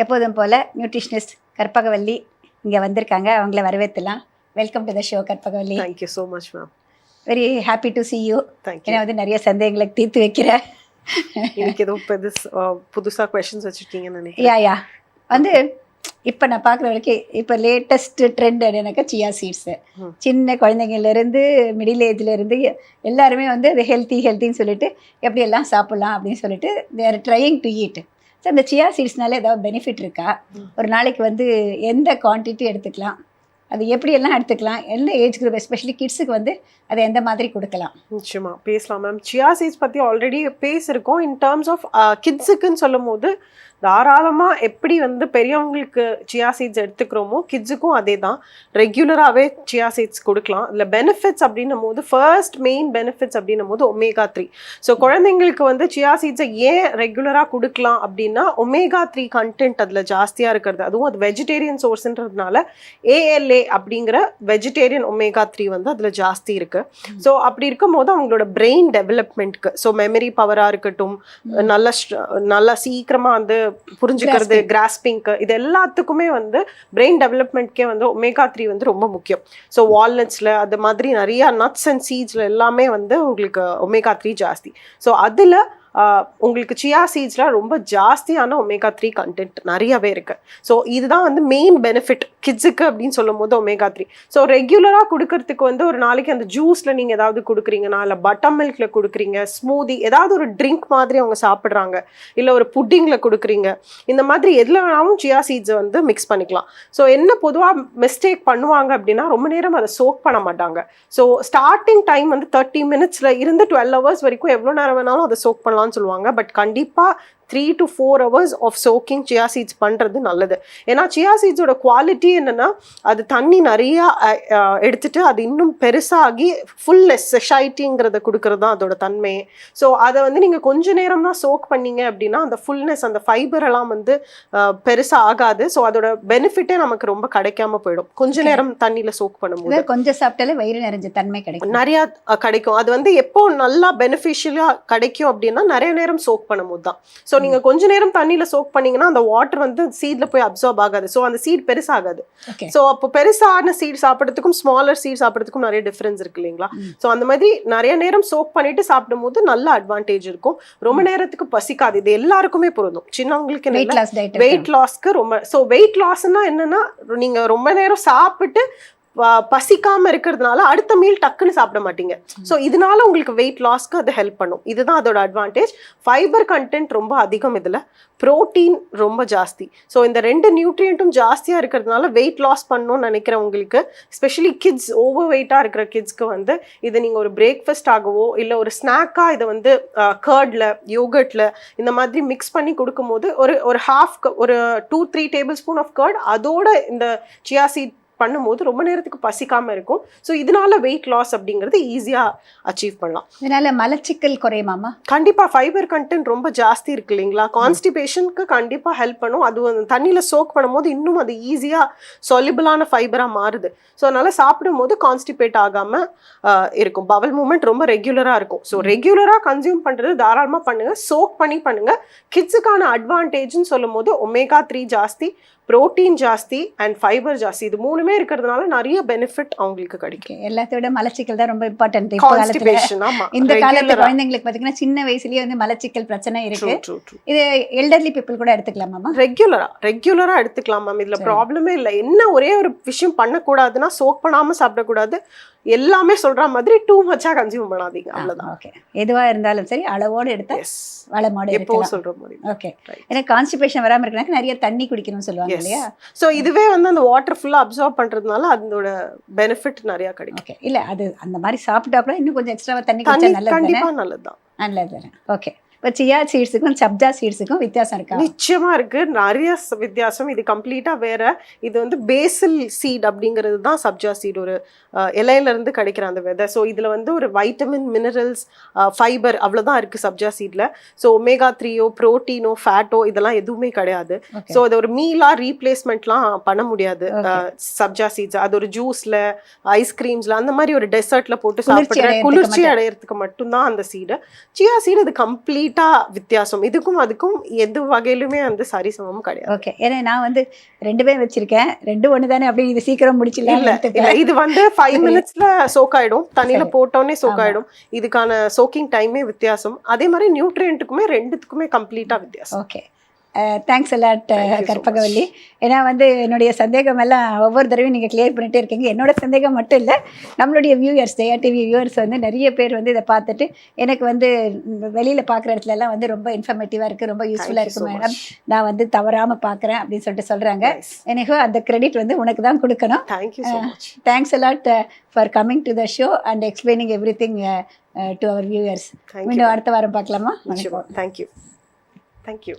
எப்போதும் போல் நியூட்ரிஷனிஸ்ட் கற்பகவல்லி இங்கே வந்திருக்காங்க. அவங்கள வரவேற்றலாம். Welcome to the show Karpagavalli. Thank you so much ma'am. Very happy to see you. Thank you. ஏன்னா வந்து நிறைய சந்தேகங்களை தீர்த்து வைக்கிறேன். இன்னைக்கு ஏதோ புதுசாக கொஷின்ஸ் வச்சுருக்கீங்கன்னு நினைக்கிறேன். யா வந்து இப்போ நான் பார்க்குற வரைக்கும் இப்போ லேட்டஸ்ட் ட்ரெண்ட் என்னன்னாக்கா சியா சீட்ஸு. சின்ன குழந்தைங்கள்லேருந்து மிடில் ஏஜ்லேருந்து எல்லாருமே வந்து அது ஹெல்த்தின்னு சொல்லிட்டு எப்படியெல்லாம் சாப்பிட்லாம் அப்படின்னு சொல்லிட்டு தேர் ட்ரையிங் டு ஈட். ஸோ இந்த சியா சீட்ஸ்னால ஏதாவது பெனிஃபிட் இருக்கா? ஒரு நாளைக்கு வந்து எந்த குவான்டிட்டி எடுத்துக்கலாம், அது எப்படியெல்லாம் எடுத்துக்கலாம், எந்த ஏஜ் குரூப் எஸ்பெஷலி கிட்ஸுக்கு வந்து அதை எந்த மாதிரி கொடுக்கலாம்? நிச்சயமா பேசலாம் மேம். சியா சீட்ஸ் பற்றி ஆல்ரெடி பேசியிருக்கோம். இன் டர்ம்ஸ் ஆஃப் கிட்ஸுக்குன்னு சொல்லும் போது தாராளமாக எப்படி வந்து பெரியவங்களுக்கு சியா சீட்ஸ் எடுத்துக்கிறோமோ கிட்ஸுக்கும் அதே தான். ரெகுலராகவே சியா சீட்ஸ் கொடுக்கலாம். இதில் பெனிஃபிட்ஸ் அப்படின்னும் போது ஃபர்ஸ்ட் மெயின் பெனிஃபிட்ஸ் அப்படின்னும் போது omega-3. ஸோ குழந்தைங்களுக்கு வந்து சியா சீட்ஸை ஏன் ரெகுலராக கொடுக்கலாம் அப்படின்னா omega-3 கண்டென்ட் அதில் ஜாஸ்தியாக இருக்கிறது. அதுவும் அது வெஜிடேரியன் சோர்ஸ்ன்றதுனால ALA அப்படிங்கிற வெஜிடேரியன் omega-3 வந்து அதில் ஜாஸ்தி இருக்குது. ஸோ அப்படி இருக்கும் போது அவங்களோட பிரெயின் டெவலப்மெண்ட்க்கு, ஸோ மெமரி பவராக இருக்கட்டும், நல்லா சீக்கிரமாக வந்து புரிஞ்சுக்கிறது, கிராஸ்பிங்க்கு, இது எல்லாத்துக்குமே வந்து பிரெயின் டெவலப்மெண்ட்கே வந்து omega-3 வந்து ரொம்ப முக்கியம். ஸோ வால்நட்ஸில் அது மாதிரி நிறைய நட்ஸ் அண்ட் சீட்ஸில் எல்லாமே வந்து உங்களுக்கு omega-3 ஜாஸ்தி. ஸோ அதில் உங்களுக்கு சியா சீட்ஸில் ரொம்ப ஜாஸ்தியான omega-3 கண்டென்ட் நிறையவே இருக்குது. ஸோ இதுதான் வந்து மெயின் பெனிஃபிட் கிட்ஸுக்கு அப்படின்னு சொல்லும் போது omega-3. ஸோ ரெகுலராக கொடுக்கறதுக்கு வந்து ஒரு நாளைக்கு அந்த ஜூஸில் நீங்கள் ஏதாவது கொடுக்குறீங்கன்னா, இல்லை பட்டர் மில்கில் கொடுக்குறீங்க, ஸ்மூதி ஏதாவது ஒரு ட்ரிங்க் மாதிரி அவங்க சாப்பிட்றாங்க, இல்லை ஒரு புட்டிங்கில் கொடுக்குறீங்க, இந்த மாதிரி எதில் வேணாலும் சியா சீட்ஸை வந்து மிக்ஸ் பண்ணிக்கலாம். ஸோ என்ன பொதுவாக மிஸ்டேக் பண்ணுவாங்க அப்படின்னா ரொம்ப நேரம் அதை சோக் பண்ண மாட்டாங்க. ஸோ ஸ்டார்டிங் டைம் வந்து 30 minutesல இருந்து 12 hours வரைக்கும் எவ்வளோ நேரம் வேணாலும் அதை சோக் பண்ணலாம் சொல்லுவாங்க. பட் கண்டிப்பாக 3 to 4 hours of soaking chia seeds பண்ணுறது நல்லது. ஏன்னா சியா சீட்ஸோட குவாலிட்டி என்னென்னா அது தண்ணி நிறையா எடுத்துட்டு அது இன்னும் பெருசாகி ஃபுல்னஸ் செஷைட்டிங்கிறத கொடுக்கறது தான் அதோட தன்மை. ஸோ அதை வந்து நீங்கள் கொஞ்ச நேரம் தான் சோக் பண்ணீங்க அப்படின்னா அந்த ஃபுல்னஸ், அந்த ஃபைபரெல்லாம் வந்து பெருசாக ஆகாது. ஸோ அதோட பெனிஃபிட்டே நமக்கு ரொம்ப கிடைக்காம போயிடும் கொஞ்ச நேரம் தண்ணியில் சோக் பண்ணும்போது. கொஞ்சம் சாப்பிட்டாலே வயிறு நிறைஞ்ச தன்மை கிடைக்கும், நிறையா கிடைக்கும். அது வந்து எப்போ நல்லா பெனிஃபிஷியலாக கிடைக்கும் அப்படின்னா நிறைய நேரம் சோக் பண்ணும்போது தான். ஸோ நீங்கள் கொஞ்ச நேரம் தண்ணியில் சோக் பண்ணீங்கன்னா அந்த வாட்டர் வந்து சீடில் போய் அப்சார்ப் ஆகாது. ஸோ அந்த சீட் பெருசாகாது. ஸோ அப்போ பெருசான சீட் சாப்பிட்றதுக்கும் ஸ்மாலர் சீட் சாப்பிட்றதுக்கும் நிறைய டிஃப்ரென்ஸ் இருக்கு இல்லைங்களா? ஸோ அந்த மாதிரி நிறைய நேரம் சோக் பண்ணிட்டு சாப்பிடும் போது நல்ல அட்வான்டேஜ் இருக்கும். ரொம்ப நேரத்துக்கு பசிக்காது. இது எல்லாருக்குமே பொருந்தும். சின்னவங்களுக்கு வெயிட் லாஸ்க்கு ரொம்ப. ஸோ வெயிட் லாஸ்ன்னா என்னன்னா நீங்கள் ரொம்ப நேரம் சாப்பிட்டு பசிக்காம இருக்கிறதுனால அடுத்த மீல் டக்குன்னு சாப்பிட மாட்டீங்க. ஸோ இதனால உங்களுக்கு வெயிட் லாஸ்க்கு அது ஹெல்ப் பண்ணும். இதுதான் அதோட அட்வான்டேஜ். ஃபைபர் கண்டென்ட் ரொம்ப அதிகம், இதில் ப்ரோட்டீன் ரொம்ப ஜாஸ்தி. ஸோ இந்த 2 நியூட்ரியன்ட்டும் ஜாஸ்தியாக இருக்கிறதுனால வெயிட் லாஸ் பண்ணணும்னு நினைக்கிறவங்களுக்கு, எஸ்பெஷலி கிட்ஸ், ஓவர் வெயிட்டாக இருக்கிற கிட்ஸ்க்கு வந்து இதை நீங்கள் ஒரு பிரேக்ஃபாஸ்ட் ஆகவோ இல்லை ஒரு ஸ்நாக்காக இதை வந்து கர்டில், யோகர்ட்டில் இந்த மாதிரி மிக்ஸ் பண்ணி கொடுக்கும்போது ஒரு ஹாஃப் ஒரு 2-3 tablespoon ஆஃப் கர்ட் அதோட இந்த சியா சீட் பண்ணும்போது ரொம்ப நேரத்துக்கு பசிக்காம இருக்கும். ஸோ இதனால வெயிட் லாஸ் அப்படிங்கிறது ஈஸியாக அச்சீவ் பண்ணலாம். இதனால மலச்சிக்கல் குறையுமாமா? கண்டிப்பாக ஃபைபர் கண்டென்ட் ரொம்ப ஜாஸ்தி இருக்கு இல்லைங்களா? கான்ஸ்டிபேஷனுக்கு கண்டிப்பாக ஹெல்ப் பண்ணும். அது தண்ணியில் சோக் பண்ணும்போது இன்னும் அது ஈஸியாக சொலிபிளான ஃபைபராக மாறுது. ஸோ அதனால சாப்பிடும் போது கான்ஸ்டிபேட் ஆகாமல் இருக்கும். பவல் மூமெண்ட் ரொம்ப ரெகுலராக இருக்கும். ஸோ ரெகுலராக கன்சியூம் பண்ணுறது தாராளமாக பண்ணுங்க, சோக் பண்ணி பண்ணுங்க. கிட்ஸுக்கான அட்வான்டேஜ்னு சொல்லும் போது omega-3 ஜாஸ்தி, புரோட்டீன் ஜாஸ்தி அண்ட் ஃபைபர் ஜாஸ்தி, இது மூணுமே இருக்கிறதுனால நிறைய பெனிஃபிட் அவங்களுக்கு கிடைக்கும். எல்லாத்தோட மலச்சிக்கல் தான் ரொம்ப இம்பார்ட்டன்ட். இந்த காலத்துல குழந்தைங்களுக்கு பாத்தீங்கன்னா சின்ன வயசுலயே வந்து மலச்சிக்கல் பிரச்சனை இருக்கு. இது எல்டர்லி பீப்புள் கூட எடுத்துக்கலாமா? ரெகுலரா எடுத்துக்கலாம் மேம். இதுல ப்ராப்ளமே இல்லை. என்ன ஒரே ஒரு விஷயம் பண்ணக்கூடாதுன்னா சோக் பண்ணாம சாப்பிடக்கூடாது. எல்லாமே சொல்ற மாதிரி டூ மச்சா கன்சியூம் பண்ணாதீங்க, அவ்வளவுதான். ஓகே, எதுவா இருந்தாலும் சரி அளவோடு எடுத்தா வளமோட எப்பவும் சொல்ற மாதிரி. ஓகே, ஏன்னா கான்ஸ்டிபேஷன் வராம இருக்கறதுக்கு நிறைய தண்ணி குடிக்கணும்னு சொல்லுவாங்க இல்லையா? சோ இதுவே வந்து அந்த வாட்டர் ஃபுல்லா அப்சார்ப் பண்றதுனால அதோட பெனிஃபிட் நிறைய கிடைக்கும். ஓகே, இல்ல அது அந்த மாதிரி சாப்பிட்டா கூட இன்னும் கொஞ்சம் எக்ஸ்ட்ராவா தண்ணி குடிச்சா நல்லது. கண்டிப்பா நல்லதுதான். நல்லது. ஓகே, இப்போ சியா சீட்ஸுக்கும் சப்ஜா சீட்ஸுக்கும் வித்தியாசம் இருக்கா? நிச்சயமா இருக்கு, நிறைய வித்தியாசம். இது கம்ப்ளீட்டா வேற. இது வந்து பேசில் சீட் அப்படிங்கிறது தான் சப்ஜா சீட், ஒரு இலையில இருந்து கிடைக்கிற அந்த விதை. ஸோ இதுல வந்து ஒரு வைட்டமின், மினரல்ஸ், ஃபைபர் அவ்வளவுதான் இருக்கு சப்ஜா சீட்ல. ஸோ omega-3ஓ புரோட்டீனோ ஃபேட்டோ இதெல்லாம் எதுவுமே கிடையாது. ஸோ அது ஒரு மீலா ரீப்ளேஸ்மெண்ட்லாம் பண்ண முடியாது சப்ஜா சீட்ஸ். அது ஒரு ஜூஸ்ல, ஐஸ்கிரீம்ஸ்ல, அந்த மாதிரி ஒரு டெசர்ட்ல போட்டு சாப்பிடுற குளிர்ச்சி அடையிறதுக்கு மட்டும்தான் அந்த சீடு. சியா சீடு இது கம்ப்ளீட் கம்ப்ளீட்டா வித்தியாசம். இதுக்கும் அதுக்கும் எந்த வகையிலுமே வந்து சரிசமம் கிடையாது. ஓகே. ஏன்னா நான் வந்து 2மே வச்சிருக்கேன். 2 ஒண்ணு தானே அப்படி இது சீக்கிரம் முடிச்சிடலாம். இல்ல இது வந்து 5 மினிட்ஸ்ல சோக் ஆயிடும். தண்ணியில போட்டோன்னே சோக் ஆயிடும். இதுக்கான சோக்கிங் டைமே வித்தியாசம். அதே மாதிரி நியூட்ரியன்ட்டுக்குமே ரெண்டுத்துக்குமே கம்ப்ளீட்டா வித்தியாசம். Okay. Thanks a lot you so Karpagavalli. ஏன்னா வந்து என்னுடைய சந்தேகம் எல்லாம் ஒவ்வொரு தடவையும் நீங்கள் கிளியர் பண்ணிட்டே இருக்கீங்க. என்னோட சந்தேகம் மட்டும் இல்லை, நம்மளுடைய வியூயர்ஸ், ஜெயா டிவி வியூவர்ஸ் வந்து நிறைய பேர் வந்து இதை பார்த்துட்டு எனக்கு வந்து வெளியில் பார்க்குற இடத்துல எல்லாம் வந்து ரொம்ப இன்ஃபர்மேட்டிவாக இருக்குது, ரொம்ப யூஸ்ஃபுல்லாக you so இருக்குது மேடம், நான் வந்து தவறாமல் பார்க்குறேன் அப்படின்னு சொல்லிட்டு சொல்கிறாங்க. எனக்கு அந்த கிரெடிட் வந்து உனக்கு தான் கொடுக்கணும். Thank you so much. Thanks a lot for coming to the show and explaining everything to our viewers. Thank you. மீண்டும் அடுத்த வாரம் பார்க்கலாமா? Thank you. Thank you.